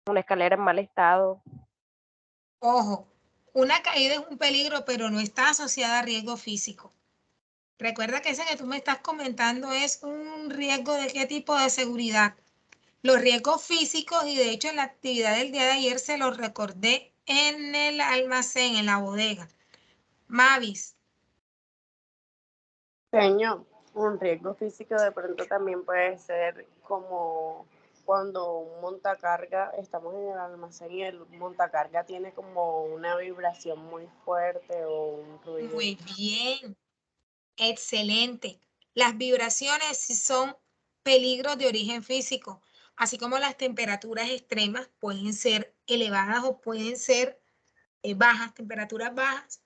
Una escalera en mal estado. Ojo, una caída es un peligro, pero no está asociada a riesgo físico. Recuerda que ese que tú me estás comentando es un riesgo de qué tipo de seguridad. Los riesgos físicos, y de hecho en la actividad del día de ayer se los recordé en el almacén, en la bodega. Mavis. Señor, un riesgo físico de pronto también puede ser como cuando un montacarga, estamos en el almacén y el montacarga tiene como una vibración muy fuerte o un ruido. Muy bien, excelente. Las vibraciones sí son peligros de origen físico, así como las temperaturas extremas pueden ser elevadas o pueden ser bajas, temperaturas bajas,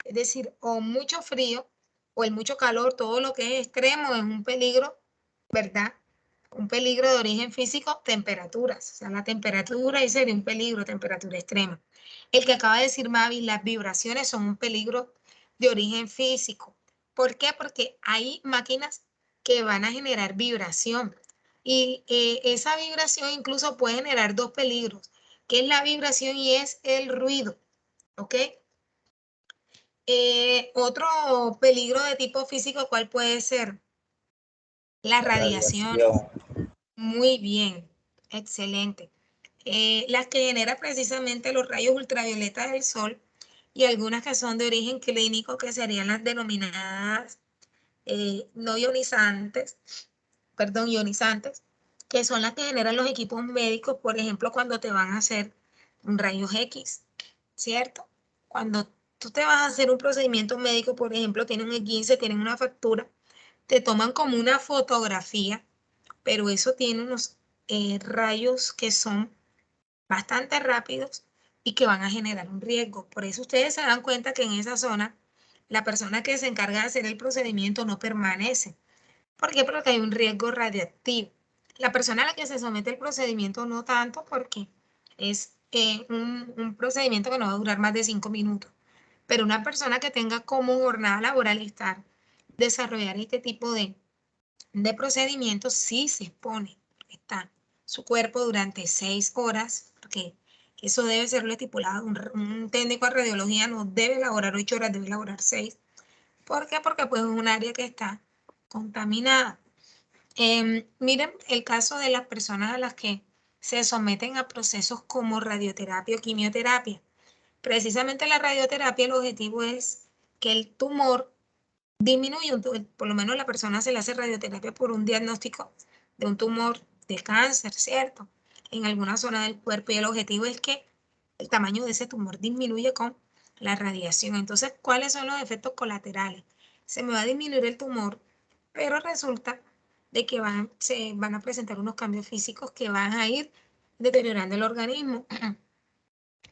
es decir, o mucho frío o el mucho calor, todo lo que es extremo es un peligro, ¿verdad? Un peligro de origen físico, temperaturas, o sea, la temperatura ahí sería un peligro, temperatura extrema. El que acaba de decir Mavi, las vibraciones son un peligro de origen físico. ¿Por qué? Porque hay máquinas que van a generar vibración y esa vibración incluso puede generar dos peligros, que es la vibración y es el ruido, ¿ok? Otro peligro de tipo físico, ¿cuál puede ser? Las radiaciones. Muy bien, excelente. Las que genera precisamente los rayos ultravioletas del sol y algunas que son de origen clínico, que serían las denominadas no ionizantes, perdón, ionizantes, que son las que generan los equipos médicos, por ejemplo, cuando te van a hacer un rayos X, ¿cierto? Cuando tú te vas a hacer un procedimiento médico, por ejemplo, tienen un E15, tienen una factura, te toman como una fotografía, pero eso tiene unos rayos que son bastante rápidos y que van a generar un riesgo. Por eso ustedes se dan cuenta que en esa zona la persona que se encarga de hacer el procedimiento no permanece. ¿Por qué? Porque hay un riesgo radiactivo. La persona a la que se somete el procedimiento no tanto porque es un procedimiento que no va a durar más de 5 minutos. Pero una persona que tenga como jornada laboral estar, desarrollar este tipo de procedimientos, sí se expone. Está su cuerpo durante 6 horas, porque eso debe ser lo estipulado. Un técnico de radiología no debe elaborar 8 horas, debe elaborar 6. ¿Por qué? Porque pues es un área que está contaminada. Miren el caso de las personas a las que se someten a procesos como radioterapia o quimioterapia. Precisamente la radioterapia, el objetivo es que el tumor disminuya, por lo menos la persona se le hace radioterapia por un diagnóstico de un tumor de cáncer, ¿cierto? En alguna zona del cuerpo y el objetivo es que el tamaño de ese tumor disminuye con la radiación. Entonces, ¿cuáles son los efectos colaterales? Se me va a disminuir el tumor, pero resulta de que se van a presentar unos cambios físicos que van a ir deteriorando el organismo,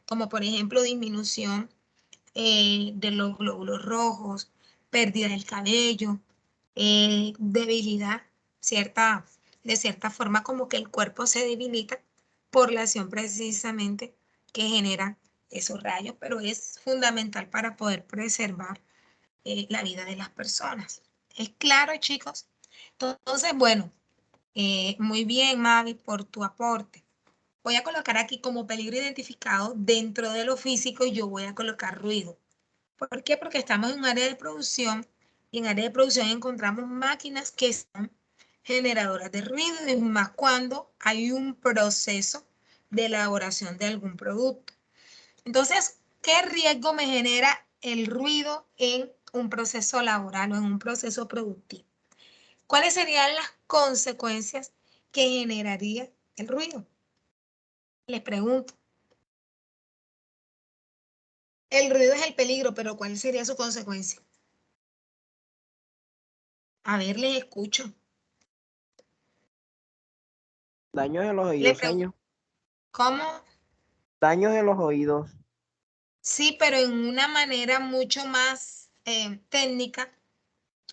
como por ejemplo disminución de los glóbulos rojos, pérdida del cabello, debilidad, de cierta forma como que el cuerpo se debilita por la acción precisamente que genera esos rayos, pero es fundamental para poder preservar la vida de las personas. ¿Es claro, chicos? Entonces, bueno, muy bien, Mavi, por tu aporte. Voy a colocar aquí como peligro identificado dentro de lo físico y yo voy a colocar ruido. ¿Por qué? Porque estamos en un área de producción y en área de producción encontramos máquinas que son generadoras de ruido y más cuando hay un proceso de elaboración de algún producto. Entonces, ¿qué riesgo me genera el ruido en un proceso laboral o en un proceso productivo? ¿Cuáles serían las consecuencias que generaría el ruido? Les pregunto. El ruido es el peligro, pero ¿cuál sería su consecuencia? A ver, les escucho. Daños en los Le oídos, pregunto, señor. ¿cómo? Daños en los oídos. Sí, pero en una manera mucho más técnica,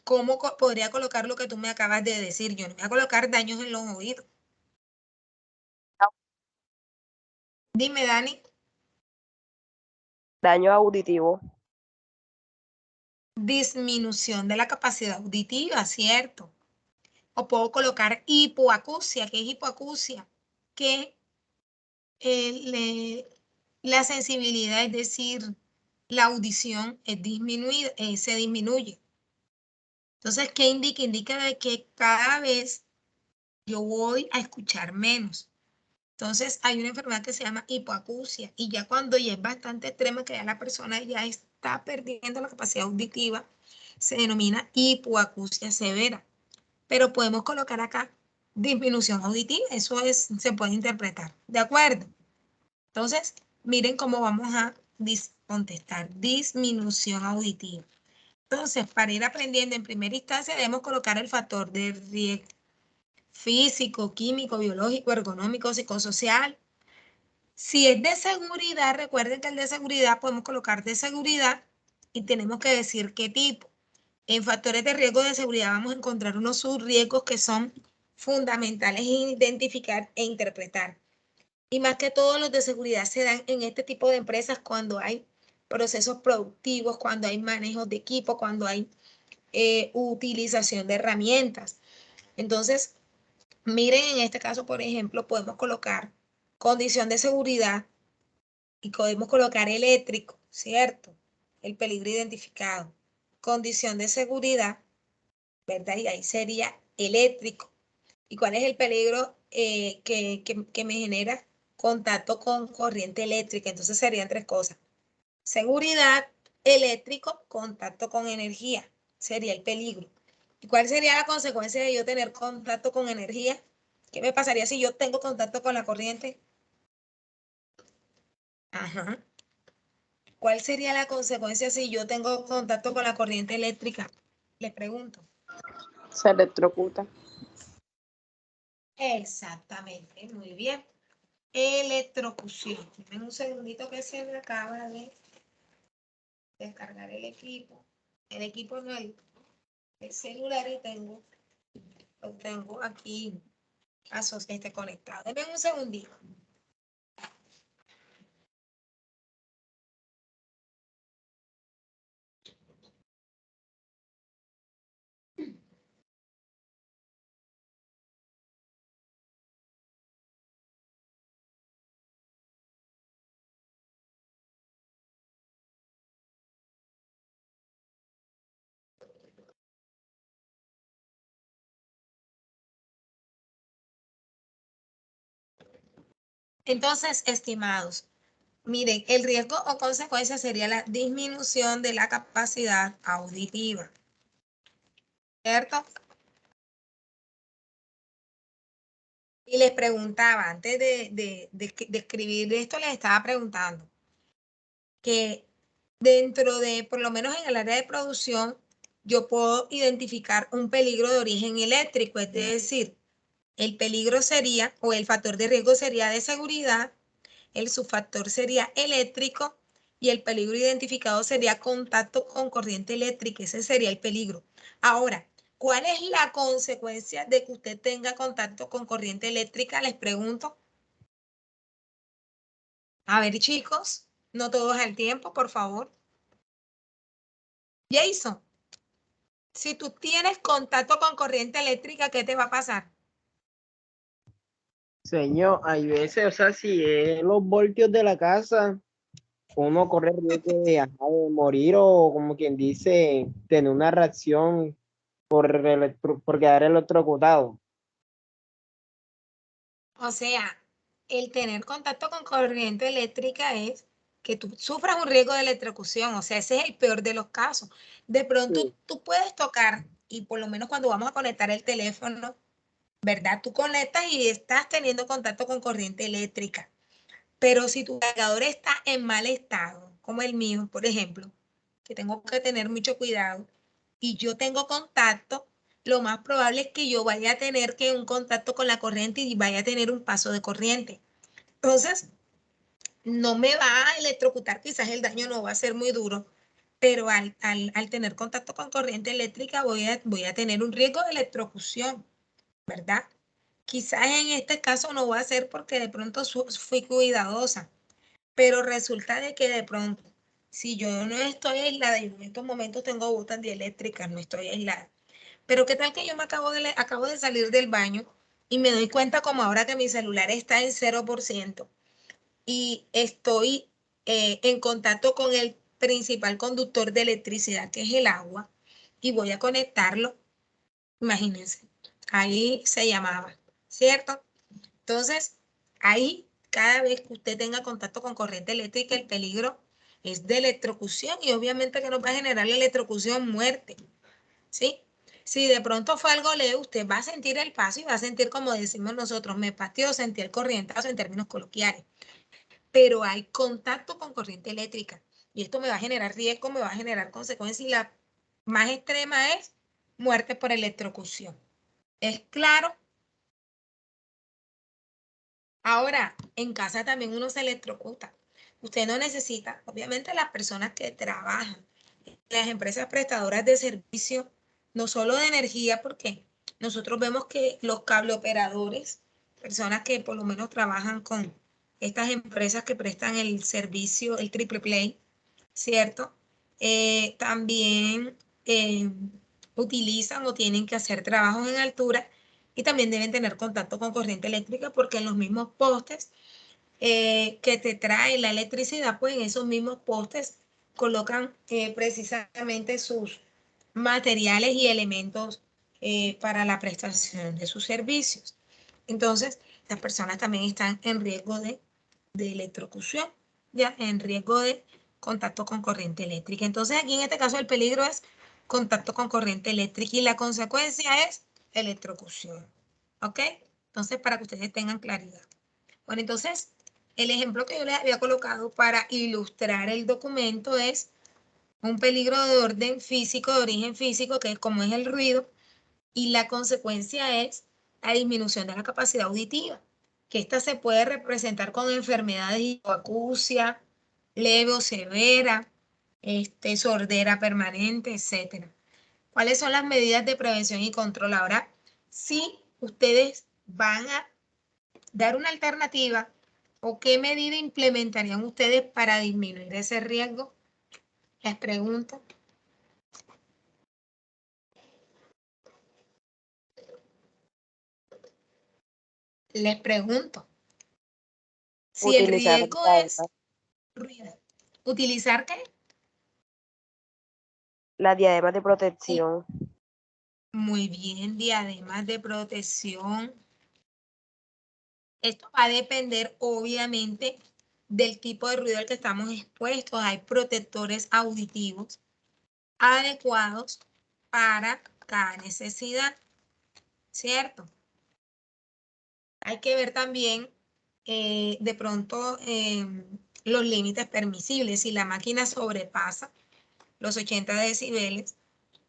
¿cómo podría colocar lo que tú me acabas de decir? Yo no voy a colocar daños en los oídos. Dime, Dani. Daño auditivo. Disminución de la capacidad auditiva, ¿cierto? O puedo colocar hipoacusia. ¿Qué es hipoacusia? Que la sensibilidad, es decir, la audición es disminuida, se disminuye. Entonces, ¿qué indica? Indica de que cada vez yo voy a escuchar menos. Entonces, hay una enfermedad que se llama hipoacusia y ya cuando ya es bastante extrema, que ya la persona ya está perdiendo la capacidad auditiva, se denomina hipoacusia severa. Pero podemos colocar acá disminución auditiva, eso se puede interpretar, ¿de acuerdo? Entonces, miren cómo vamos a contestar, disminución auditiva. Entonces, para ir aprendiendo en primera instancia, debemos colocar el factor de riesgo físico, químico, biológico, ergonómico, psicosocial. Si es de seguridad, recuerden que el de seguridad podemos colocar de seguridad y tenemos que decir qué tipo. En factores de riesgo de seguridad vamos a encontrar unos subriesgos que son fundamentales en identificar e interpretar. Y más que todo los de seguridad se dan en este tipo de empresas cuando hay procesos productivos, cuando hay manejo de equipo, cuando hay utilización de herramientas. Entonces, miren en este caso, por ejemplo, podemos colocar condición de seguridad y podemos colocar eléctrico, ¿cierto? El peligro identificado. Condición de seguridad, ¿verdad? Y ahí sería eléctrico. ¿Y cuál es el peligro que me genera? Contacto con corriente eléctrica. Entonces serían tres cosas. Seguridad, eléctrico, contacto con energía. Sería el peligro. ¿Y cuál sería la consecuencia de yo tener contacto con energía? ¿Qué me pasaría si yo tengo contacto con la corriente? Ajá. ¿Cuál sería la consecuencia si yo tengo contacto con la corriente eléctrica? Les pregunto. Se electrocuta. Exactamente, muy bien. Electrocución. Denme un segundito que se me acaba de descargar el equipo. El equipo no, el celular y lo tengo aquí conectado. Denme un segundito. Entonces, estimados, miren, el riesgo o consecuencia sería la disminución de la capacidad auditiva. ¿Cierto? Y les preguntaba, antes de escribir esto, les estaba preguntando que dentro de, por lo menos en el área de producción, yo puedo identificar un peligro de origen eléctrico, es decir, el peligro sería, o el factor de riesgo sería de seguridad, el subfactor sería eléctrico y el peligro identificado sería contacto con corriente eléctrica. Ese sería el peligro. Ahora, ¿cuál es la consecuencia de que usted tenga contacto con corriente eléctrica? Les pregunto. A ver, chicos, no todos al tiempo, por favor. Jason, si tú tienes contacto con corriente eléctrica, ¿qué te va a pasar? Señor, hay veces, o sea, si es los voltios de la casa, uno corre el riesgo de, ajá, de morir o como quien dice, tener una reacción por quedar electrocutado. O sea, el tener contacto con corriente eléctrica es que tú sufras un riesgo de electrocución. O sea, ese es el peor de los casos. De pronto Sí. tú puedes tocar y por lo menos cuando vamos a conectar el teléfono, ¿verdad? Tú conectas y estás teniendo contacto con corriente eléctrica. Pero si tu cargador está en mal estado, como el mío, por ejemplo, que tengo que tener mucho cuidado, y yo tengo contacto, lo más probable es que yo vaya a tener que un contacto con la corriente y vaya a tener un paso de corriente. Entonces, no me va a electrocutar, quizás el daño no va a ser muy duro, pero al tener contacto con corriente eléctrica voy a tener un riesgo de electrocución, ¿verdad? Quizás en este caso no va a ser porque de pronto fui cuidadosa, pero resulta de que de pronto, si yo no estoy aislada, y en estos momentos tengo botas dieléctricas, no estoy aislada, pero qué tal que yo acabo de salir del baño y me doy cuenta como ahora que mi celular está en 0%. y estoy en contacto con el principal conductor de electricidad, que es el agua, y voy a conectarlo, imagínense, ahí se llamaba, ¿cierto? Entonces, ahí, cada vez que usted tenga contacto con corriente eléctrica, el peligro es de electrocución y obviamente que nos va a generar la electrocución muerte, ¿sí? Si de pronto fue algo leve, usted va a sentir el paso y va a sentir, como decimos nosotros, me pateó, sentí el corrientazo en términos coloquiales. Pero hay contacto con corriente eléctrica y esto me va a generar riesgo, me va a generar consecuencias y la más extrema es muerte por electrocución. ¿Es claro? Ahora, en casa también uno se electrocuta. Usted no necesita, obviamente las personas que trabajan en las empresas prestadoras de servicio, no solo de energía, porque nosotros vemos que los cableoperadores, personas que por lo menos trabajan con estas empresas que prestan el servicio, el triple play, ¿cierto? También utilizan o tienen que hacer trabajos en altura y también deben tener contacto con corriente eléctrica porque en los mismos postes que te trae la electricidad, pues en esos mismos postes colocan precisamente sus materiales y elementos para la prestación de sus servicios. Entonces, las personas también están en riesgo de electrocución, ya en riesgo de contacto con corriente eléctrica. Entonces, aquí en este caso el peligro es contacto con corriente eléctrica y la consecuencia es electrocución. ¿Ok? Entonces, para que ustedes tengan claridad. Bueno, entonces, el ejemplo que yo les había colocado para ilustrar el documento es un peligro de orden físico, de origen físico, que es como es el ruido, y la consecuencia es la disminución de la capacidad auditiva, que esta se puede representar con enfermedades de hipoacusia, leve o severa, sordera permanente, etc. ¿Cuáles son las medidas de prevención y control? Ahora, si ustedes van a dar una alternativa, ¿o qué medida implementarían ustedes para disminuir ese riesgo? Les pregunto. Les pregunto. Si el Utilizar riesgo es ruido, ¿utilizar qué? las diademas de protección. Muy bien, diademas de protección. Esto va a depender, obviamente, del tipo de ruido al que estamos expuestos. Hay protectores auditivos adecuados para cada necesidad, ¿cierto? Hay que ver también, de pronto, los límites permisibles. Si la máquina sobrepasa los 80 decibeles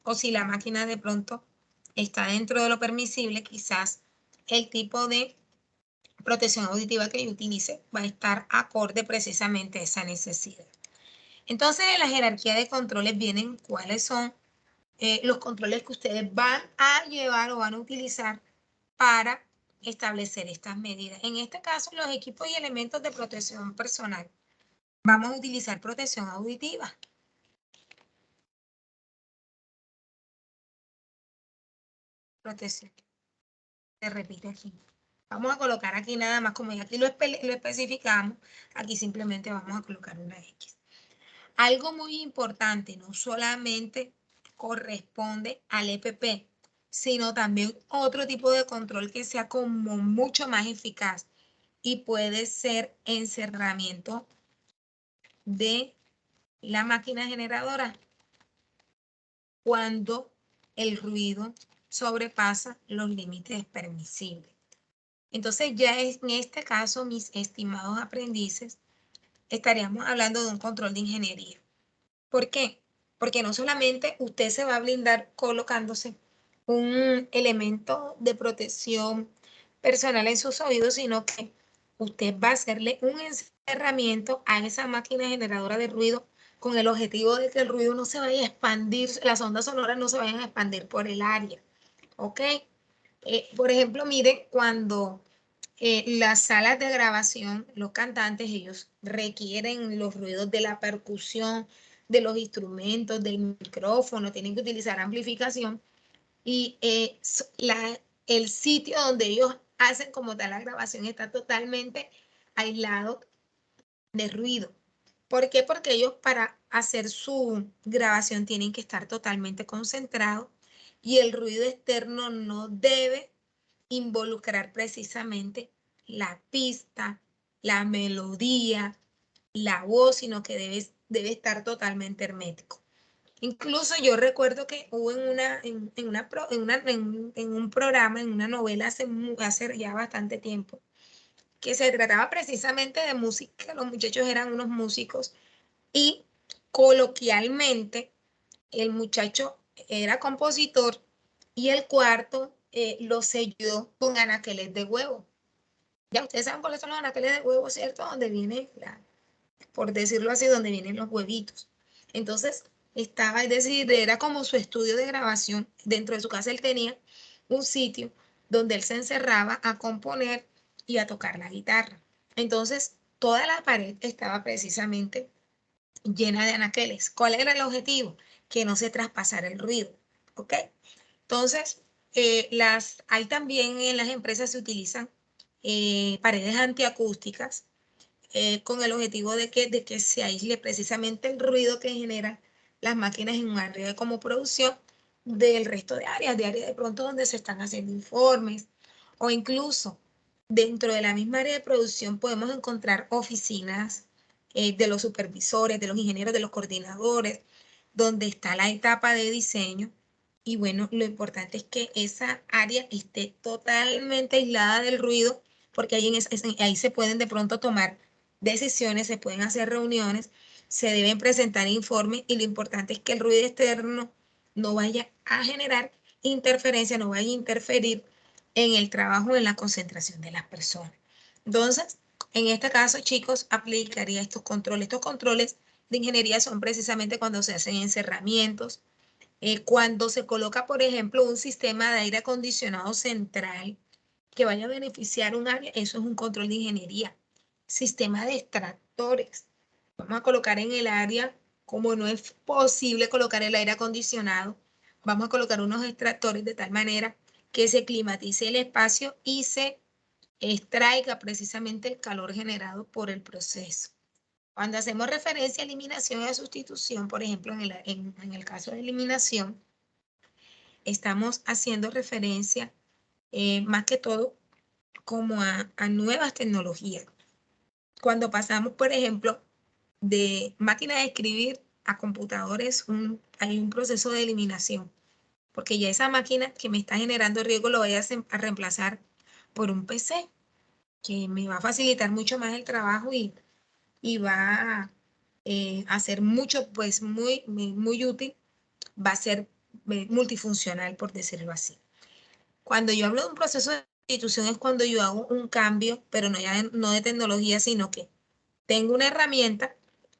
o si la máquina de pronto está dentro de lo permisible, quizás el tipo de protección auditiva que yo utilice va a estar acorde precisamente a esa necesidad. Entonces, en la jerarquía de controles vienen cuáles son los controles que ustedes van a llevar o van a utilizar para establecer estas medidas. En este caso, los equipos y elementos de protección personal. Vamos a utilizar protección auditiva. Protección. Se repite aquí. Vamos a colocar aquí nada más, como ya aquí lo especificamos, aquí simplemente vamos a colocar una X. Algo muy importante, no solamente corresponde al EPP, sino también otro tipo de control que sea como mucho más eficaz y puede ser encerramiento de la máquina generadora cuando el ruido sobrepasa los límites permisibles. Entonces ya en este caso, mis estimados aprendices, estaríamos hablando de un control de ingeniería. ¿Por qué? Porque no solamente usted se va a blindar colocándose un elemento de protección personal en sus oídos, sino que usted va a hacerle un encerramiento a esa máquina generadora de ruido con el objetivo de que el ruido no se vaya a expandir, las ondas sonoras no se vayan a expandir por el área. ¿Ok? Por ejemplo, miren, cuando las salas de grabación, los cantantes, ellos requieren los ruidos de la percusión, de los instrumentos, del micrófono, tienen que utilizar amplificación y el sitio donde ellos hacen como tal la grabación está totalmente aislado de ruido. ¿Por qué? Porque ellos para hacer su grabación tienen que estar totalmente concentrados y el ruido externo no debe involucrar precisamente la pista, la melodía, la voz, sino que debe estar totalmente hermético. Incluso yo recuerdo que hubo en un programa, en una novela hace ya bastante tiempo, que se trataba precisamente de música. Los muchachos eran unos músicos y coloquialmente el muchacho era compositor y el cuarto lo selló con anaqueles de huevo. Ya ustedes saben cuáles son los anaqueles de huevo, ¿cierto? Donde viene, por decirlo así, donde vienen los huevitos. Entonces, estaba, es decir, era como su estudio de grabación. Dentro de su casa él tenía un sitio donde él se encerraba a componer y a tocar la guitarra. Entonces, toda la pared estaba precisamente llena de anaqueles. ¿Cuál era el objetivo? Que no se traspasara el ruido. ¿Ok? Entonces, hay también en las empresas se utilizan paredes antiacústicas con el objetivo de que se aísle precisamente el ruido que generan las máquinas en un área como producción del resto de áreas de pronto donde se están haciendo informes o incluso dentro de la misma área de producción podemos encontrar oficinas de los supervisores, de los ingenieros, de los coordinadores, donde está la etapa de diseño. Y bueno, lo importante es que esa área esté totalmente aislada del ruido, porque ahí se pueden de pronto tomar decisiones, se pueden hacer reuniones, se deben presentar informes y lo importante es que el ruido externo no vaya a generar interferencia, no vaya a interferir en el trabajo, en la concentración de las personas. Entonces, en este caso, chicos, aplicaría estos controles. Estos controles de ingeniería son precisamente cuando se hacen encerramientos, cuando se coloca, por ejemplo, un sistema de aire acondicionado central que vaya a beneficiar un área, eso es un control de ingeniería. Sistema de extractores. Vamos a colocar en el área, como no es posible colocar el aire acondicionado, vamos a colocar unos extractores de tal manera que se climatice el espacio y se extraiga precisamente el calor generado por el proceso. Cuando hacemos referencia a eliminación y a sustitución, por ejemplo, en el caso de eliminación, estamos haciendo referencia más que todo como a nuevas tecnologías. Cuando pasamos, por ejemplo, de máquinas de escribir a computadores, hay un proceso de eliminación, porque ya esa máquina que me está generando riesgo lo voy a reemplazar por un PC, que me va a facilitar mucho más el trabajo y va a ser mucho, pues muy útil, va a ser multifuncional, por decirlo así. Cuando yo hablo de un proceso de sustitución es cuando yo hago un cambio, pero no de tecnología, sino que tengo una herramienta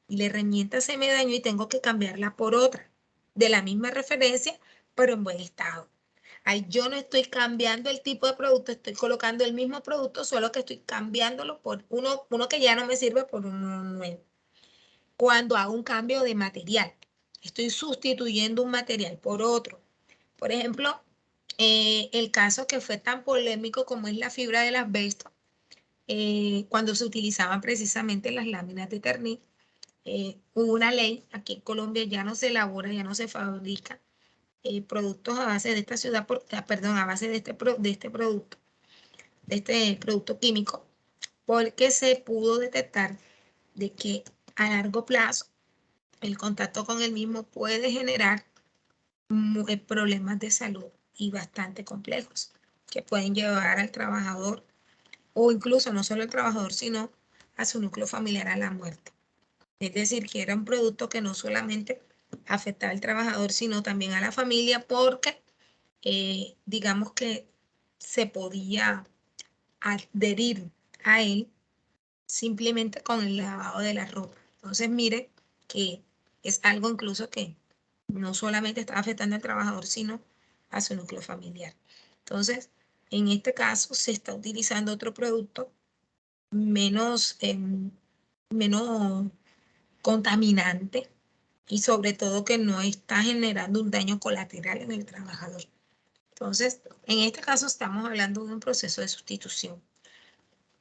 y la herramienta se me dañó y tengo que cambiarla por otra de la misma referencia, pero en buen estado. Ahí yo no estoy cambiando el tipo de producto, estoy colocando el mismo producto, solo que estoy cambiándolo por uno que ya no me sirve por uno nuevo. Cuando hago un cambio de material, estoy sustituyendo un material por otro. Por ejemplo, el caso que fue tan polémico como es la fibra del asbesto, cuando se utilizaban precisamente las láminas de Eternit, hubo una ley, aquí en Colombia ya no se elabora, ya no se fabrica productos a base de esta ciudad, perdón, a base de este producto químico, porque se pudo detectar de que a largo plazo el contacto con el mismo puede generar problemas de salud y bastante complejos que pueden llevar al trabajador o incluso no solo al trabajador, sino a su núcleo familiar a la muerte. Es decir, que era un producto que no solamente afectaba al trabajador, sino también a la familia porque digamos que se podía adherir a él simplemente con el lavado de la ropa. Entonces, mire que es algo incluso que no solamente está afectando al trabajador, sino a su núcleo familiar. Entonces, en este caso se está utilizando otro producto menos contaminante y sobre todo que no está generando un daño colateral en el trabajador. Entonces, en este caso estamos hablando de un proceso de sustitución.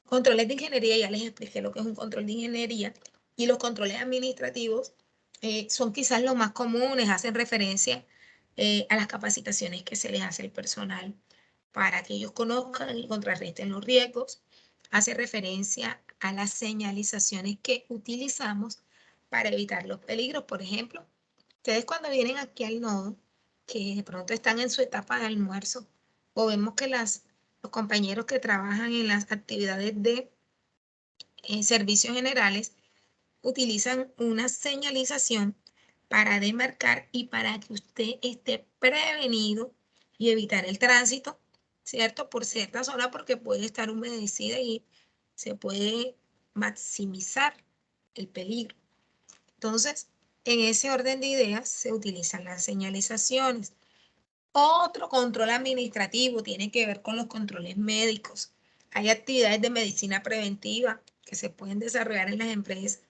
Controles de ingeniería, ya les expliqué lo que es un control de ingeniería, y los controles administrativos son quizás los más comunes, hacen referencia a las capacitaciones que se les hace al personal para que ellos conozcan y contrarresten los riesgos, hace referencia a las señalizaciones que utilizamos para evitar los peligros. Por ejemplo, ustedes cuando vienen aquí al nodo, que de pronto están en su etapa de almuerzo, o vemos que los compañeros que trabajan en las actividades de servicios generales utilizan una señalización para demarcar y para que usted esté prevenido y evitar el tránsito, ¿cierto? Por cierta zona, porque puede estar humedecida y se puede maximizar el peligro. Entonces, en ese orden de ideas se utilizan las señalizaciones. Otro control administrativo tiene que ver con los controles médicos. Hay actividades de medicina preventiva que se pueden desarrollar en las empresas,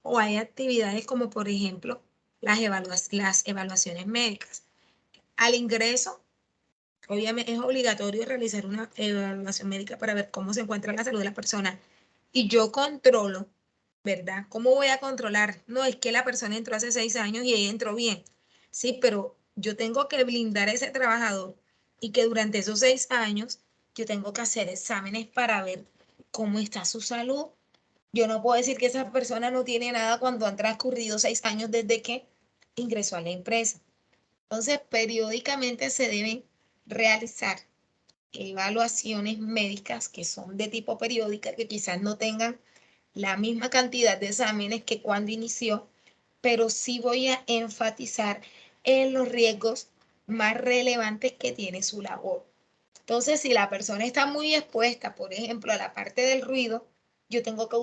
o hay actividades como, por ejemplo, las evaluaciones médicas. Al ingreso, obviamente es obligatorio realizar una evaluación médica para ver cómo se encuentra la salud de la persona. Y yo controlo, ¿verdad? ¿Cómo voy a controlar? No, es que la persona entró hace 6 años y ella entró bien. Sí, pero yo tengo que blindar a ese trabajador y que durante esos 6 años yo tengo que hacer exámenes para ver cómo está su salud. Yo no puedo decir que esa persona no tiene nada cuando han transcurrido 6 años desde que ingresó a la empresa. Entonces, periódicamente se deben realizar evaluaciones médicas que son de tipo periódica, que quizás no tengan la misma cantidad de exámenes que cuando inició, pero sí voy a enfatizar en los riesgos más relevantes que tiene su labor. Entonces, si la persona está muy expuesta, por ejemplo, a la parte del ruido, yo tengo que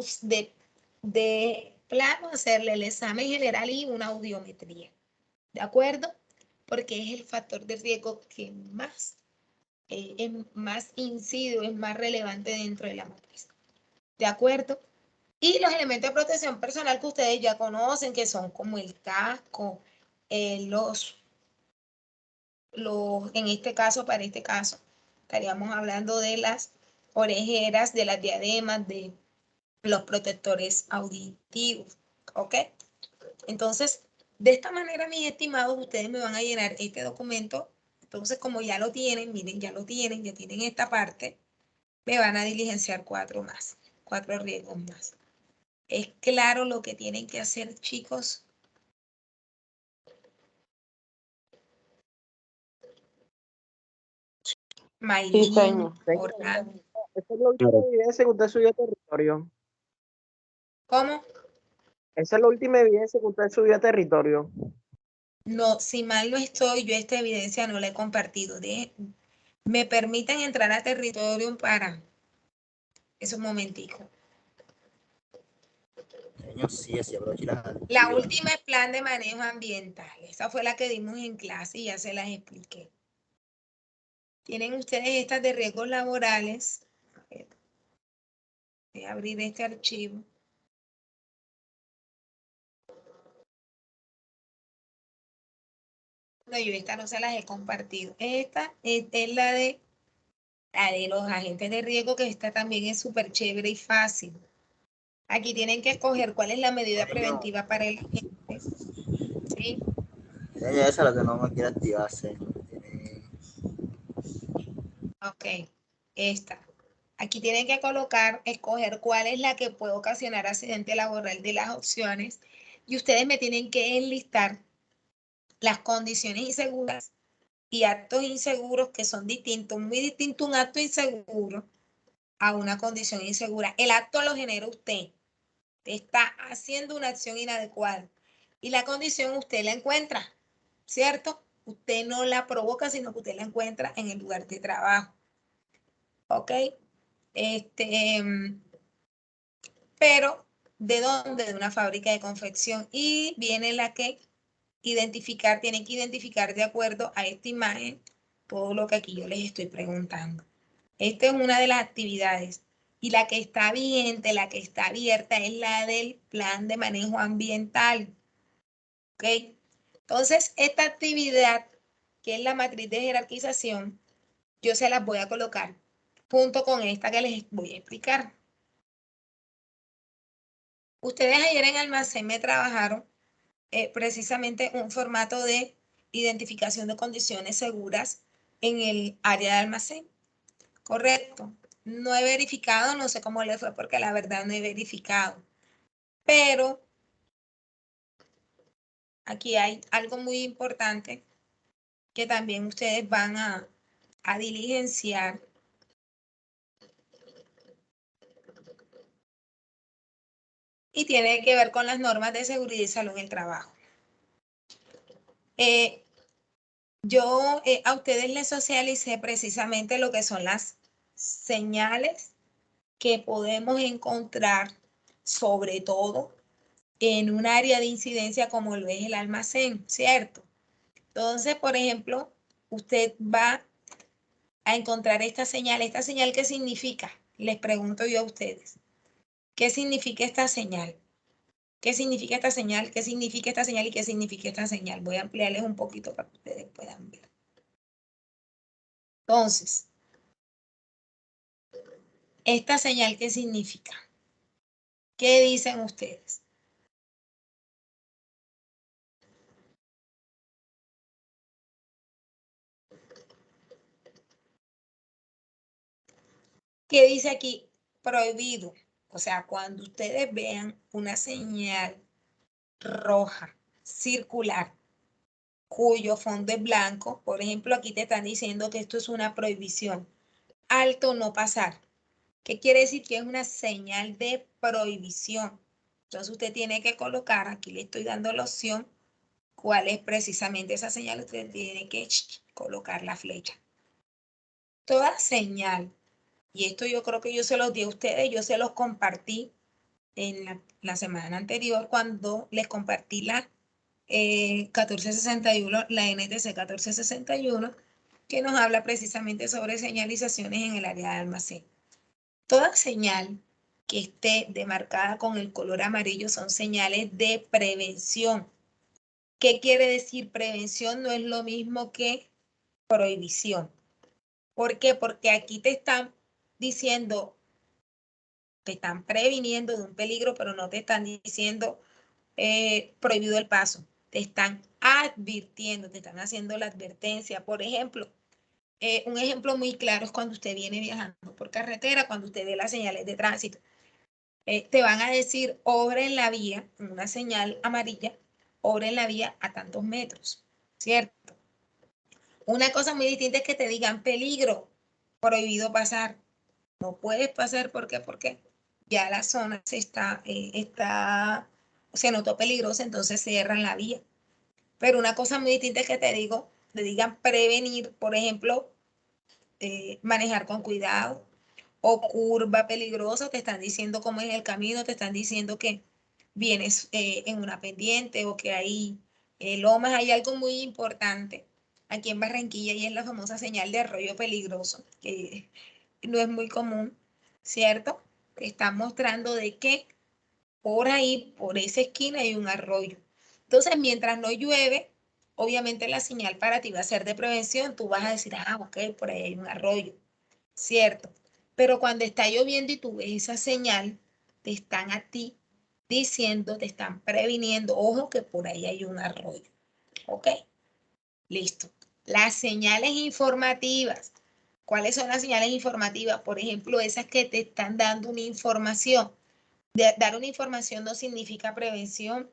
de plano hacerle el examen general y una audiometría. ¿De acuerdo? Porque es el factor de riesgo que más, más incide o es más relevante dentro de la matriz. ¿De acuerdo? Y los elementos de protección personal que ustedes ya conocen, que son como el casco, en este caso, para este caso, estaríamos hablando de las orejeras, de las diademas, de los protectores auditivos, ¿ok? Entonces, de esta manera, mis estimados, ustedes me van a llenar este documento. Entonces, como ya lo tienen, miren, ya tienen esta parte, me van a diligenciar 4 más, 4 riesgos más. ¿Es claro lo que tienen que hacer, chicos? Maylin, Orlando. Esa es la última evidencia que usted subió a territorio. ¿Cómo? Esa es la última evidencia que usted subió a territorio. No, si mal no estoy, yo esta evidencia no la he compartido. Me permiten entrar a territorio para eso un momentico. Sí, así aproveché las La actividades. última es plan de manejo ambiental. Esa fue la que dimos en clase y ya se las expliqué. Tienen ustedes estas de riesgos laborales. Voy a abrir este archivo. No, yo esta no se las he compartido. Esta es la de los agentes de riesgo, que esta también es súper chévere y fácil. Aquí tienen que escoger cuál es la medida preventiva para el agente. ¿Sí? Ella esa es la que no me quiere activarse. Ok, esta. Aquí tienen que escoger cuál es la que puede ocasionar accidente laboral de las opciones, y ustedes me tienen que enlistar las condiciones inseguras y actos inseguros, que son distintos, muy distinto un acto inseguro a una condición insegura. El acto lo genera usted. Está haciendo una acción inadecuada y la condición usted la encuentra, ¿cierto? Usted no la provoca, sino que usted la encuentra en el lugar de trabajo. ¿Ok? Pero ¿de dónde? De una fábrica de confección. Y viene la que tienen que identificar de acuerdo a esta imagen todo lo que aquí yo les estoy preguntando. Esta es una de las actividades. Y la que está vigente, la que está abierta, es la del plan de manejo ambiental. ¿Ok? Entonces, esta actividad, que es la matriz de jerarquización, yo se las voy a colocar junto con esta que les voy a explicar. Ustedes ayer en almacén me trabajaron precisamente un formato de identificación de condiciones seguras en el área de almacén. Correcto. No he verificado, no sé cómo le fue porque la verdad no he verificado. Pero aquí hay algo muy importante que también ustedes van a diligenciar. Y tiene que ver con las normas de seguridad y salud en el trabajo. Yo a ustedes les socialicé precisamente lo que son las señales que podemos encontrar, sobre todo en un área de incidencia como lo es el almacén, ¿cierto? Entonces, por ejemplo, usted va a encontrar esta señal. ¿Esta señal qué significa? Les pregunto yo a ustedes. ¿Qué significa esta señal? ¿Qué significa esta señal? ¿Qué significa esta señal? ¿Y qué significa esta señal? Voy a ampliarles un poquito para que ustedes puedan ver. Entonces, ¿esta señal qué significa? ¿Qué dicen ustedes? ¿Qué dice aquí? Prohibido. O sea, cuando ustedes vean una señal roja, circular, cuyo fondo es blanco, por ejemplo, aquí te están diciendo que esto es una prohibición. Alto, no pasar. ¿Qué quiere decir? Que es una señal de prohibición. Entonces usted tiene que colocar, aquí le estoy dando la opción, cuál es precisamente esa señal. Usted tiene que colocar la flecha. Toda señal, y esto yo creo que yo se los di a ustedes, yo se los compartí en la semana anterior cuando les compartí la 1461, la NTC 1461, que nos habla precisamente sobre señalizaciones en el área de almacén. Toda señal que esté demarcada con el color amarillo son señales de prevención. ¿Qué quiere decir prevención? No es lo mismo que prohibición. ¿Por qué? Porque aquí te están diciendo, te están previniendo de un peligro, pero no te están diciendo prohibido el paso. Te están advirtiendo, te están haciendo la advertencia. Por ejemplo, un ejemplo muy claro es cuando usted viene viajando por carretera, cuando usted ve las señales de tránsito. Te van a decir, obra en la vía, una señal amarilla, obra en la vía a tantos metros, ¿cierto? Una cosa muy distinta es que te digan peligro, prohibido pasar. No puedes pasar, ¿por qué? Porque ya la zona se notó peligrosa, entonces cierran la vía. Pero una cosa muy distinta es que te digan prevenir, por ejemplo, manejar con cuidado, o curva peligrosa, te están diciendo cómo es el camino, te están diciendo que vienes en una pendiente o que hay lomas. Hay algo muy importante aquí en Barranquilla y es la famosa señal de arroyo peligroso, que no es muy común, ¿cierto? Te están mostrando de que por ahí, por esa esquina hay un arroyo. Entonces, mientras no llueve, obviamente la señal para ti va a ser de prevención. Tú vas a decir, ah, ok, por ahí hay un arroyo, ¿cierto? Pero cuando está lloviendo y tú ves esa señal, te están a ti diciendo, te están previniendo, ojo que por ahí hay un arroyo. ¿Ok? Listo. Las señales informativas. ¿Cuáles son las señales informativas? Por ejemplo, esas que te están dando una información. Dar una información no significa prevención,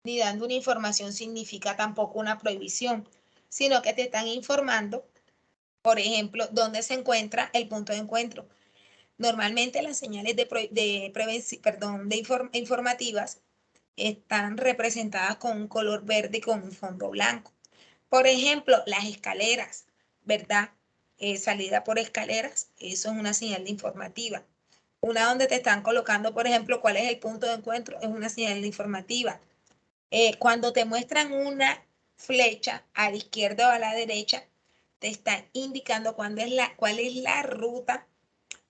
ni dando una información significa tampoco una prohibición, sino que te están informando, por ejemplo, dónde se encuentra el punto de encuentro. Normalmente las señales informativas están representadas con un color verde y con un fondo blanco. Por ejemplo, las escaleras, ¿verdad? Salida por escaleras, eso es una señal de informativa. Una donde te están colocando, por ejemplo, cuál es el punto de encuentro, es una señal de informativa. Cuando te muestran una flecha a la izquierda o a la derecha, te están indicando cuál es la ruta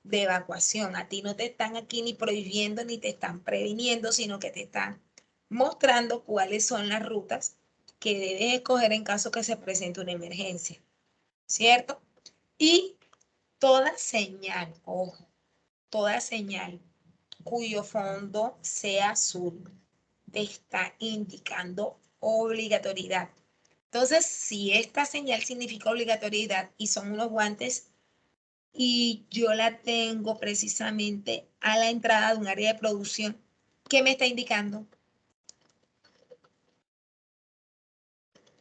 de evacuación. A ti no te están aquí ni prohibiendo ni te están previniendo, sino que te están mostrando cuáles son las rutas que debes escoger en caso que se presente una emergencia, ¿cierto? Y toda señal, ojo, toda señal cuyo fondo sea azul te está indicando obligatoriedad. Entonces, si esta señal significa obligatoriedad y son unos guantes y yo la tengo precisamente a la entrada de un área de producción, ¿qué me está indicando?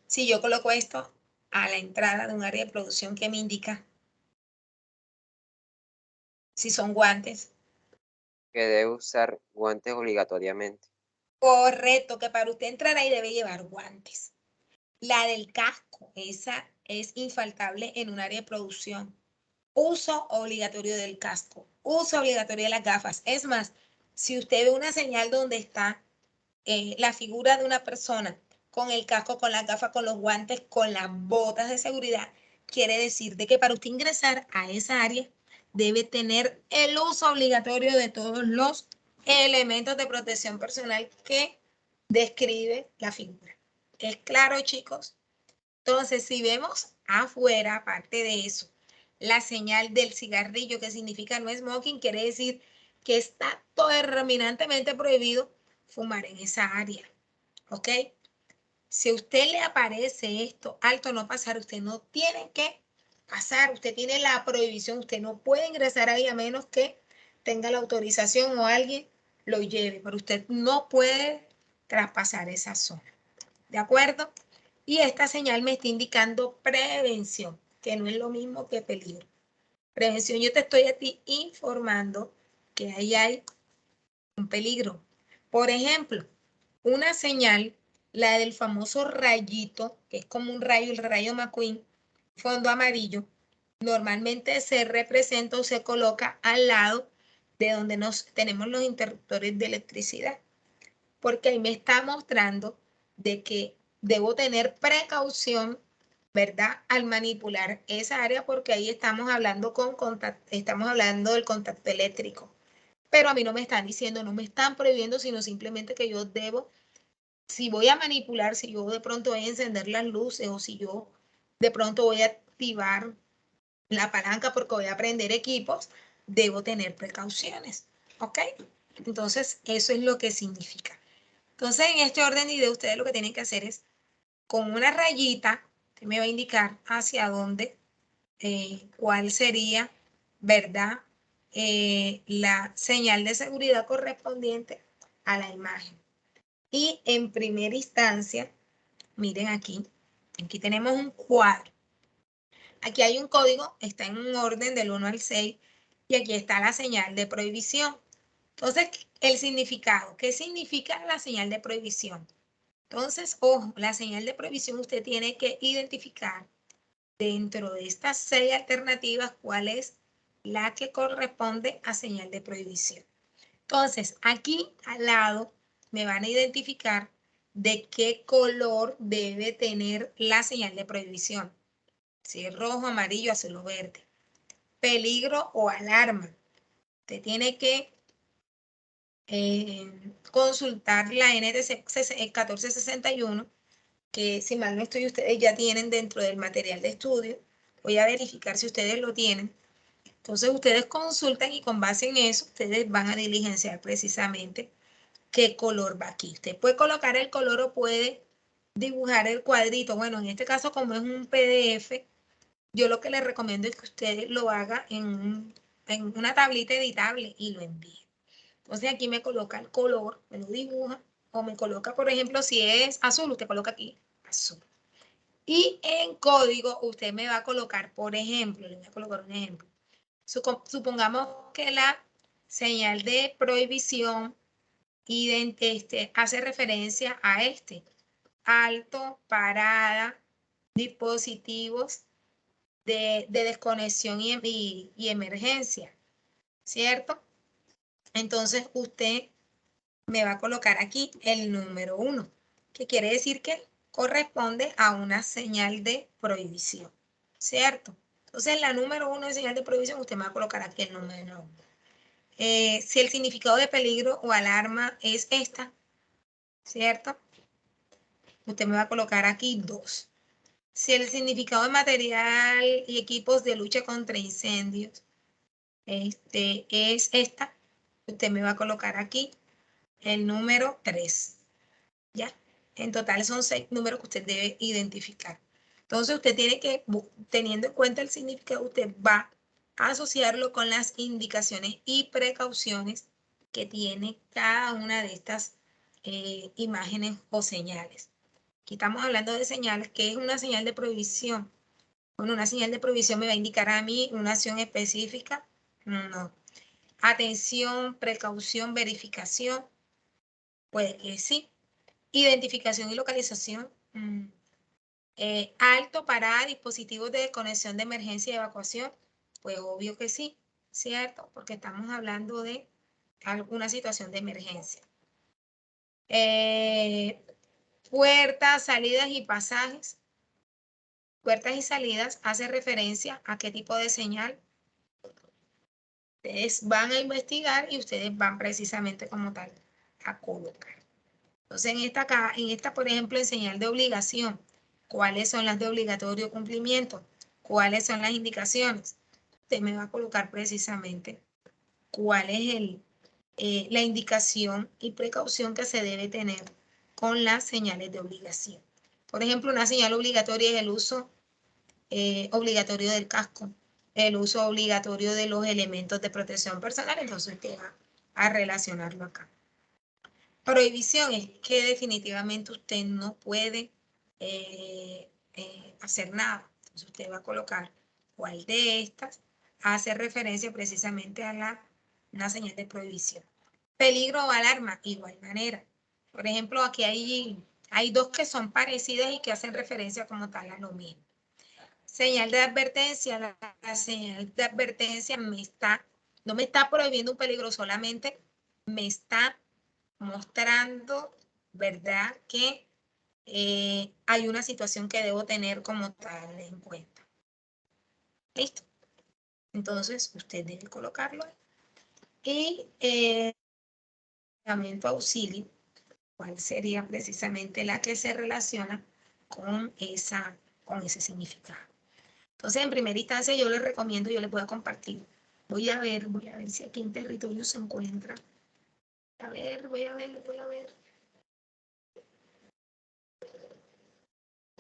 Si yo coloco esto a la entrada de un área de producción, ¿qué me indica? Si son guantes. Que debe usar guantes obligatoriamente. Correcto, que para usted entrar ahí debe llevar guantes. La del casco, esa es infaltable en un área de producción. Uso obligatorio del casco, uso obligatorio de las gafas. Es más, si usted ve una señal donde está la figura de una persona con el casco, con las gafas, con los guantes, con las botas de seguridad, quiere decir de que para usted ingresar a esa área debe tener el uso obligatorio de todos los elementos de protección personal que describe la figura. ¿Es claro, chicos? Entonces, si vemos afuera, aparte de eso, la señal del cigarrillo, que significa no smoking, quiere decir que está terminantemente prohibido fumar en esa área. ¿Ok? Si a usted le aparece esto, alto no pasar, usted no tiene que pasar, usted tiene la prohibición, usted no puede ingresar ahí a menos que tenga la autorización o alguien lo lleve, pero usted no puede traspasar esa zona. ¿De acuerdo? Y esta señal me está indicando prevención, que no es lo mismo que peligro. Prevención, yo te estoy a ti informando que ahí hay un peligro. Por ejemplo, una señal, la del famoso rayito, que es como un rayo, el rayo McQueen, fondo amarillo, normalmente se representa o se coloca al lado de donde tenemos los interruptores de electricidad, porque ahí me está mostrando de que debo tener precaución, ¿verdad? Al manipular esa área, porque ahí estamos hablando estamos hablando del contacto eléctrico. Pero a mí no me están diciendo, no me están prohibiendo, sino simplemente que yo debo, si voy a manipular, si yo de pronto voy a encender las luces o si yo de pronto voy a activar la palanca porque voy a prender equipos, debo tener precauciones, ¿ok? Entonces, eso es lo que significa. Entonces, en este orden de idea, ustedes lo que tienen que hacer es, con una rayita, que me va a indicar hacia dónde, cuál sería, ¿verdad? La señal de seguridad correspondiente a la imagen. Y en primera instancia, miren aquí tenemos un cuadro. Aquí hay un código, está en un orden del 1 al 6, y aquí está la señal de prohibición. Entonces, el significado, ¿qué significa la señal de prohibición? Entonces, ojo, la señal de prohibición usted tiene que identificar dentro de estas 6 alternativas cuál es la que corresponde a señal de prohibición. Entonces, aquí al lado me van a identificar de qué color debe tener la señal de prohibición. Si es rojo, amarillo, azul o verde. Peligro o alarma. Usted tiene que consultar la NTC 1461, que si mal no estoy, ustedes ya tienen dentro del material de estudio. Voy a verificar si ustedes lo tienen. Entonces, ustedes consultan y con base en eso, ustedes van a diligenciar precisamente qué color va aquí. Usted puede colocar el color o puede dibujar el cuadrito. Bueno, en este caso, como es un PDF, yo lo que les recomiendo es que usted lo haga en una tablita editable y lo envíe. Entonces aquí me coloca el color, me lo dibuja, o me coloca, por ejemplo, si es azul, usted coloca aquí azul. Y en código usted me va a colocar, por ejemplo, le voy a colocar un ejemplo. Supongamos que la señal de prohibición hace referencia a alto, parada, dispositivos de desconexión y emergencia, ¿cierto? Entonces usted me va a colocar aquí el número 1, que quiere decir que corresponde a una señal de prohibición, ¿cierto? Entonces la número 1 de señal de prohibición, usted me va a colocar aquí el número 1. Si el significado de peligro o alarma es esta, ¿cierto? Usted me va a colocar aquí 2. Si el significado de material y equipos de lucha contra incendios es esta, Usted me va a colocar aquí el número 3. ¿Ya? En total son 6 números que usted debe identificar. Entonces usted tiene que, teniendo en cuenta el significado, usted va a asociarlo con las indicaciones y precauciones que tiene cada una de estas imágenes o señales. Aquí estamos hablando de señales. ¿Qué es una señal de prohibición? Bueno, una señal de prohibición me va a indicar a mí una acción específica. No. Atención, precaución, verificación. Puede que sí. Identificación y localización. Alto para dispositivos de conexión de emergencia y evacuación. Pues obvio que sí, ¿cierto? Porque estamos hablando de alguna situación de emergencia. Puertas, salidas y pasajes. Puertas y salidas hace referencia a qué tipo de señal. Ustedes van a investigar y ustedes van precisamente como tal a colocar. Entonces, en esta, por ejemplo, en señal de obligación, ¿cuáles son las de obligatorio cumplimiento? ¿Cuáles son las indicaciones? Usted me va a colocar precisamente cuál es la indicación y precaución que se debe tener con las señales de obligación. Por ejemplo, una señal obligatoria es el uso obligatorio del casco, el uso obligatorio de los elementos de protección personal, entonces usted va a relacionarlo acá. Prohibición es que definitivamente usted no puede hacer nada. Entonces usted va a colocar cuál de estas hace referencia precisamente a una señal de prohibición. Peligro o alarma, igual manera. Por ejemplo, aquí hay dos que son parecidas y que hacen referencia como tal a lo mismo. Señal de advertencia. La señal de advertencia no me está prohibiendo un peligro, solamente me está mostrando, ¿verdad?, que hay una situación que debo tener como tal en cuenta. ¿Listo? Entonces, usted debe colocarlo. Y auxilio, ¿cuál sería precisamente la que se relaciona con ese significado? Entonces, en primera instancia, yo les recomiendo, yo les voy a compartir. Voy a ver si aquí en territorio se encuentra. Voy a ver.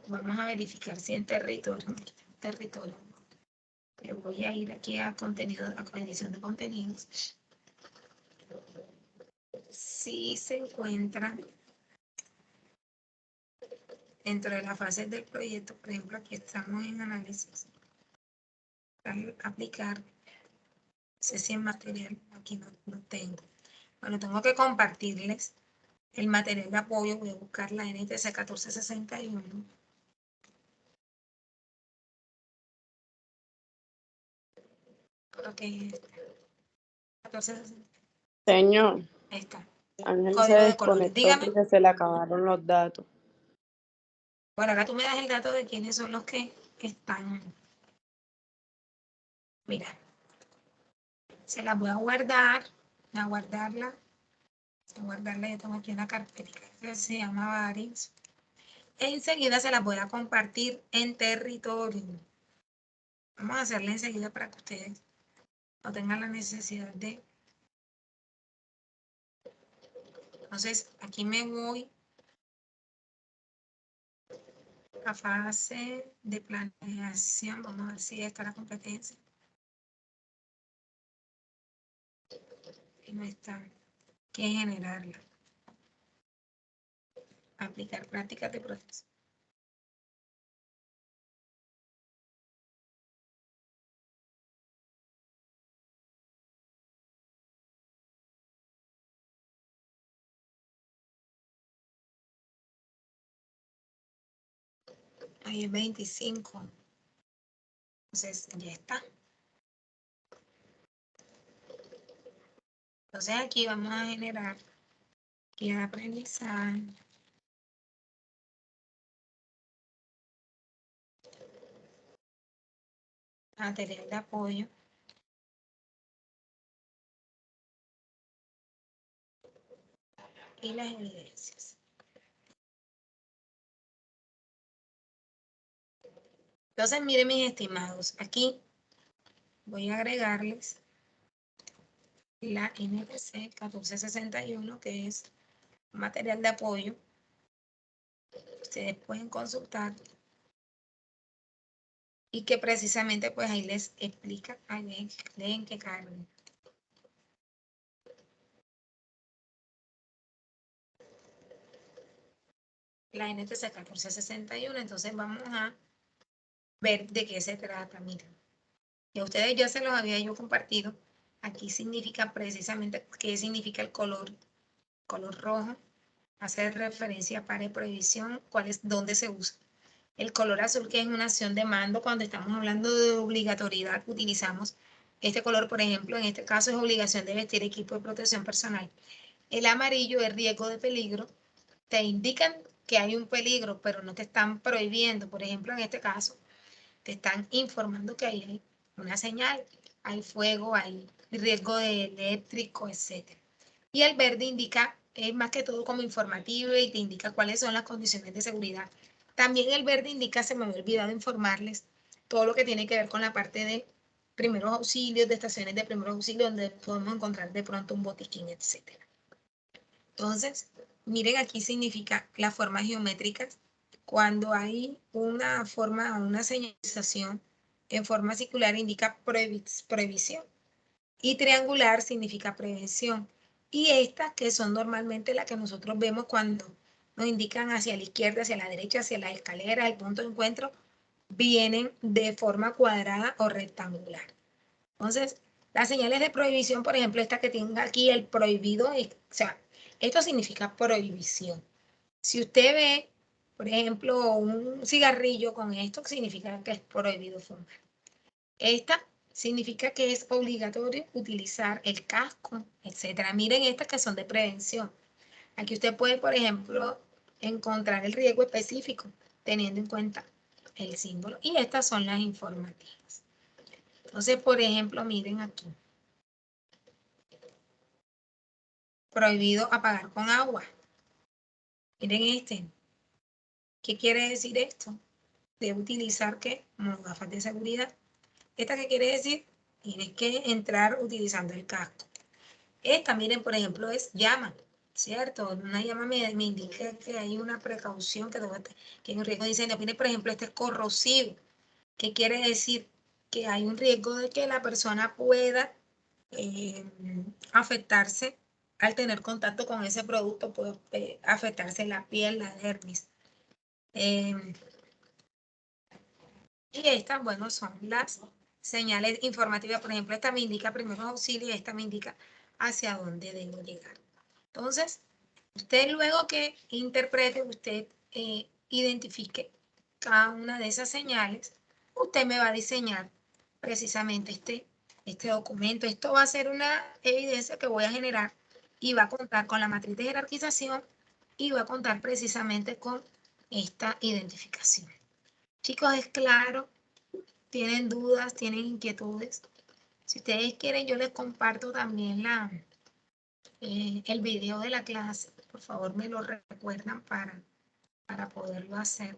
Vamos a verificar si en territorio. Le voy a ir aquí a contenido, a edición de contenidos. Si se encuentra dentro de las fases del proyecto, por ejemplo, aquí estamos en análisis. Para aplicar, no sé si en material, aquí no tengo. Bueno, tengo que compartirles el material de apoyo. Voy a buscar la NTC 1461. Creo que 1460. Señor, Ahí está. Ángel se Código de colores. desconectó Dígame. porque se le acabaron los datos. Bueno, ahora tú me das el dato de quiénes son los que están. Mira, se las voy a guardar. A guardarla. Yo tengo aquí una carpeta que se llama varios. Enseguida se las voy a compartir en territorio. Vamos a hacerla enseguida para que ustedes no tengan la necesidad de. Entonces, aquí me voy a fase de planeación. Vamos a ver si está la competencia. Y no está. Que generarla. Aplicar prácticas de protección. Ahí es 25. Entonces, ya está. Entonces, aquí vamos a generar guía de aprendizaje. Material de apoyo. Y las evidencias. Entonces, miren mis estimados, aquí voy a agregarles la NTC 1461, que es material de apoyo. Ustedes pueden consultar y que precisamente pues ahí les explica, ahí leen que carguen. La NTC 1461, entonces vamos a ver de qué se trata, miren. Y a ustedes ya se los había yo compartido. Aquí significa precisamente qué significa el color rojo, hace referencia para prohibición, dónde se usa. El color azul, que es una acción de mando, cuando estamos hablando de obligatoriedad, utilizamos este color, por ejemplo, en este caso es obligación de vestir equipo de protección personal. El amarillo es riesgo de peligro, te indican que hay un peligro, pero no te están prohibiendo. Por ejemplo, en este caso, te están informando que hay una señal, hay fuego, hay riesgo de eléctrico, etc. Y el verde indica, es más que todo como informativo y te indica cuáles son las condiciones de seguridad. También el verde indica, se me había olvidado informarles, todo lo que tiene que ver con la parte de primeros auxilios, de estaciones de primeros auxilios, donde podemos encontrar de pronto un botiquín, etc. Entonces, miren, aquí significa las formas geométricas. Cuando hay una forma o una señalización en forma circular indica prohibición y triangular significa prevención. Y estas que son normalmente las que nosotros vemos cuando nos indican hacia la izquierda, hacia la derecha, hacia la escalera, el punto de encuentro, vienen de forma cuadrada o rectangular. Entonces, las señales de prohibición, por ejemplo, esta que tenga aquí el prohibido, o sea, esto significa prohibición. Si usted ve, por ejemplo, un cigarrillo con esto, significa que es prohibido fumar. Esta significa que es obligatorio utilizar el casco, etc. Miren estas que son de prevención. Aquí usted puede, por ejemplo, encontrar el riesgo específico, teniendo en cuenta el símbolo. Y estas son las informativas. Entonces, por ejemplo, miren aquí. Prohibido apagar con agua. Miren este. ¿Qué quiere decir esto? Debe utilizar, ¿qué? Como gafas de seguridad. ¿Esta qué quiere decir? Tienes que entrar utilizando el casco. Esta, miren, por ejemplo, es llama, ¿cierto? Una llama me indica que hay una precaución, que hay un riesgo de incendio. Miren, por ejemplo, este es corrosivo. ¿Qué quiere decir? Que hay un riesgo de que la persona pueda afectarse al tener contacto con ese producto, puede afectarse la piel, la dermis. Y estas, bueno, son las señales informativas. Por ejemplo, esta me indica primeros auxilios y esta me indica hacia dónde debo llegar. Entonces, usted luego que interprete, usted identifique cada una de esas señales, usted me va a diseñar precisamente este documento. Esto va a ser una evidencia que voy a generar y va a contar con la matriz de jerarquización y va a contar precisamente con esta identificación. Chicos, ¿es claro? ¿Tienen dudas? ¿Tienen inquietudes? Si ustedes quieren, yo les comparto también el video de la clase. Por favor, me lo recuerdan para poderlo hacer.